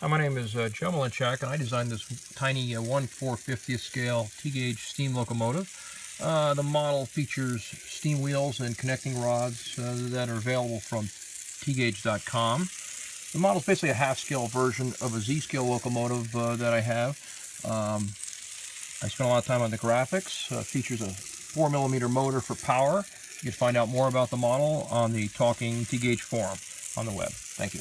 Hi, my name is Joe Malinchak, and I designed this tiny 1/450th scale TGauge steam locomotive. The model features steam wheels and connecting rods that are available from TGauge.com. The model is basically a half-scale version of a Z-scale locomotive that I have. I spent a lot of time on the graphics. Features a 4mm motor for power. You can find out more about the model on the Talking TGauge forum on the web. Thank you.